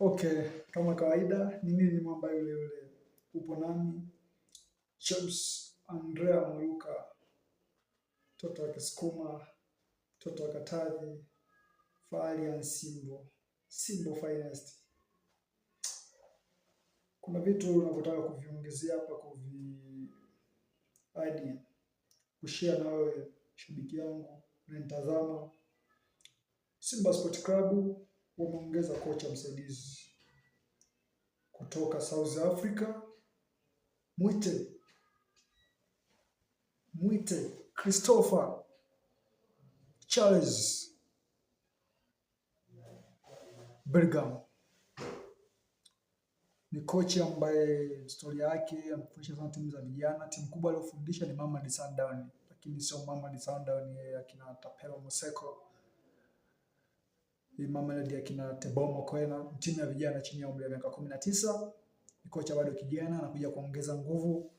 Okay, kama kawaida ni mimi mwamba yule yule. Upo nami James Andrea Mwiruka, mtoto wa Kisukuma, mtoto wa Katavi, fahari ya Nsimbo, Simbo finest. Kuna vitu navyotaka kuviongezea hapa, idea kushare na wewe shabiki yangu unanitazama. Simba Sport Club wameongeza kocha msaidizi kutoka South Africa. Mwite Christopher Charles Bergam. Ni kocha ambaye historia yake amefundisha sana timu za vijana. Timu kubwa aliyofundisha ni Mamelodi Sundowns, lakini sio Mamelodi Sundowns ya akina Tapelo Moseko, ni Mamelodi akina Teboho Mokoena, timu ya vijana chini ya umri wa miaka 19. Ni kocha bado kijana, anakuja kuongeza nguvu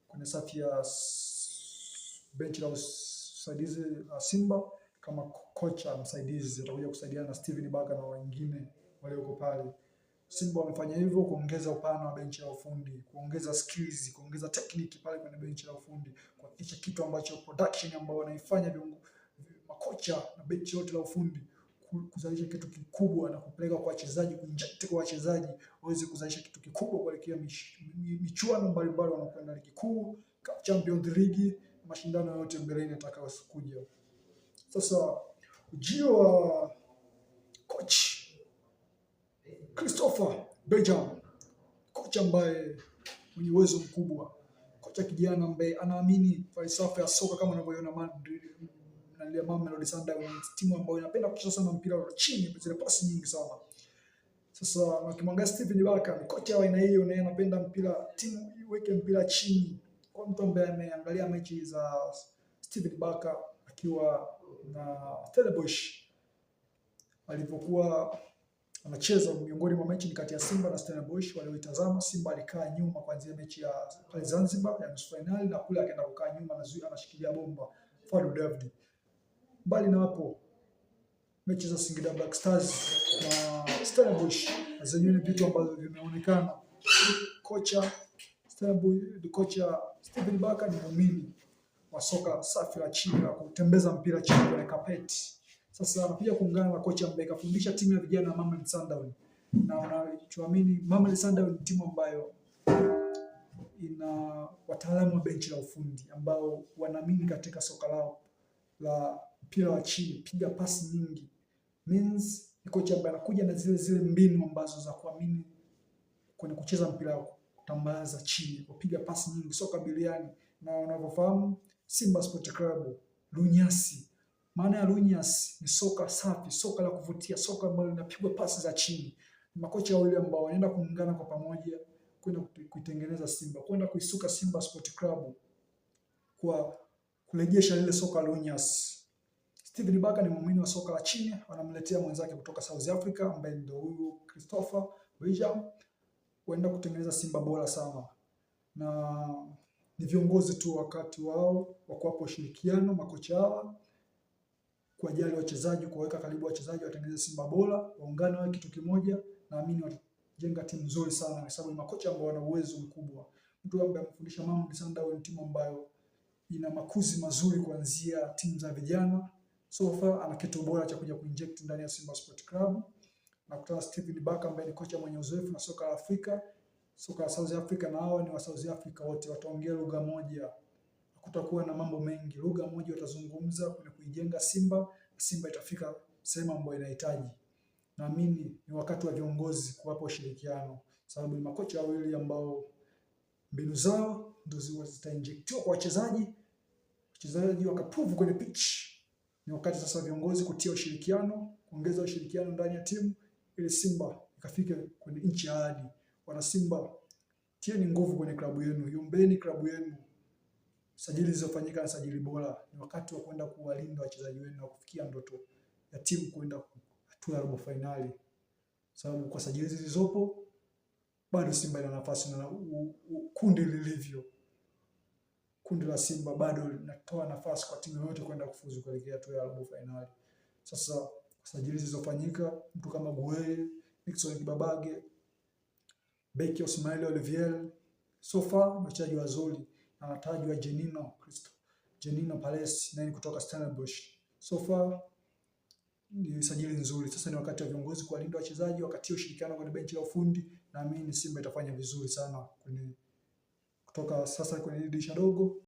kwenye safu ya benchi la usaidizi Simba. Kama kocha msaidizi atakuja kusaidiana na Steven Baka na wengine walioko pale. Simba wamefanya hivyo kuongeza upana wa benchi la ufundi, kuongeza skills, kuongeza technique pale kwenye benchi la ufundi, kuhakikisha kitu ambacho production ambao wanaifanya makocha na benchi lote la ufundi kuzalisha kitu kikubwa na kupeleka kwa wachezaji, kuinject kwa wachezaji waweze kuzalisha kitu kikubwa kuelekea michuano mbalimbali wanakwenda ligi kuu, Champions League, mashindano yote mbeleni atakayokuja. Sasa ujio wa coach Christopher Bergam, kocha ambaye mwenye uwezo mkubwa, kocha kijana ambaye anaamini falsafa ya soka kama unavyoiona Mamelodi Sundowns, timu ambayo inapenda kucheza sana mpira wa chini, zile pasi nyingi sana. Sasa ukimwangalia Steven Baka, ni kocha wa aina hiyo, naye anapenda mpira, timu iweke mpira chini. Kwa mtu ambaye ameangalia mechi za Steven Baka akiwa na Stellenbosch alipokuwa anacheza, miongoni mwa mechi kati ya Simba na Stellenbosch walioitazama, Simba alikaa nyuma kuanzia mechi ya pale Zanzibar ya nusu finali, na kule akaenda kukaa nyuma na anashikilia bomba Fadlu David. Mbali na hapo, mechi za Singida Black Stars na Stellenbosch zenyewe ni vitu ambavyo vimeonekana. Kocha Steven Baka ni muumini wa soka safi la chini na kutembeza mpira chini kwenye kapeti. Sasa anakuja kuungana na kocha ambaye kafundisha timu ya vijana ya Mamelodi Sundowns, na unachoamini Mamelodi Sundowns ni timu ambayo ina wataalamu wa benchi la ufundi ambao wanaamini katika soka lao la mpira wa chini, piga pasi nyingi. Means ni kocha ambaye anakuja na zile mbinu ambazo za kuamini kwenye kucheza mpira wa kutambaza chini, kupiga pasi nyingi, soka biliani. Na unavyofahamu Simba Sport Club, lunyasi. Maana ya lunyasi ni soka safi, soka la kuvutia, soka ambalo linapigwa pasi za chini. Makocha wawili ambao wanaenda kuungana kwa pamoja kwenda kuitengeneza Simba, kwenda kuisuka Simba Sport Club kwa kurejesha lile soka lunyasi. Steven Baka ni muumini wa soka la chini, anamletea mwenzake kutoka South Africa ambaye ndio huyu Christopher Bergam, kwenda kutengeneza Simba bora sana. Na ni viongozi tu wakati wao wa kuwapa ushirikiano makocha hawa, kuwajali wachezaji, kuwaweka karibu wachezaji, watengeneze Simba bora, waungane wawe kitu kimoja. Naamini watajenga timu nzuri sana kwa sababu ni makocha ambao wana uwezo mkubwa. Mtu ambaye amefundisha Mamelodi Sundowns ni timu ambayo ina makuzi mazuri kuanzia timu za vijana. So far ana kitu bora cha kuja kuinject ndani ya Simba Sport Club. Na kutana Steven Baka ambaye ni kocha mwenye uzoefu na soka la Afrika, soka la South Africa, na hao ni wa South Africa wote wataongea lugha moja. Hakutakuwa na mambo mengi, lugha moja watazungumza kwenye kuijenga Simba. Simba itafika sehemu ambayo inahitaji. Naamini ni wakati wa viongozi kuwapa ushirikiano, sababu ni makocha wawili ambao mbinu zao ndio zitainjectiwa kwa wachezaji, wachezaji wakaprove kwenye pitch. Ni wakati sasa viongozi kutia ushirikiano, kuongeza ushirikiano ndani ya timu ili Simba ikafike kwenye nchi ya ahadi. Wana Simba, tieni nguvu kwenye klabu yenu, iombeni klabu yenu. Sajili zilizofanyika na sajili bora. Ni wakati wa kwenda kuwalinda wachezaji wenu na kufikia ndoto ya timu kwenda hatua ya robo finali. Sababu kwa sajili zilizopo bado Simba ina nafasi, na kundi lilivyo, kundi la Simba bado linatoa nafasi kwa timu yote kwenda kufuzu kuelekea hatua ya robo finali. Sasa sajili zilizofanyika, mtu kama Gueye, Nixon Kibabage, beki Ismail Olivier. So far wachezaji wazuri, na watajwa Jenino Palace naye kutoka Stellenbosch. So far ni sajili nzuri. Sasa ni wakati wa viongozi kuwalinda wachezaji, wakati ushirikiano kwenye benchi la ufundi. Naamini Simba itafanya vizuri sana kutoka sasa kwenye dirisha dogo.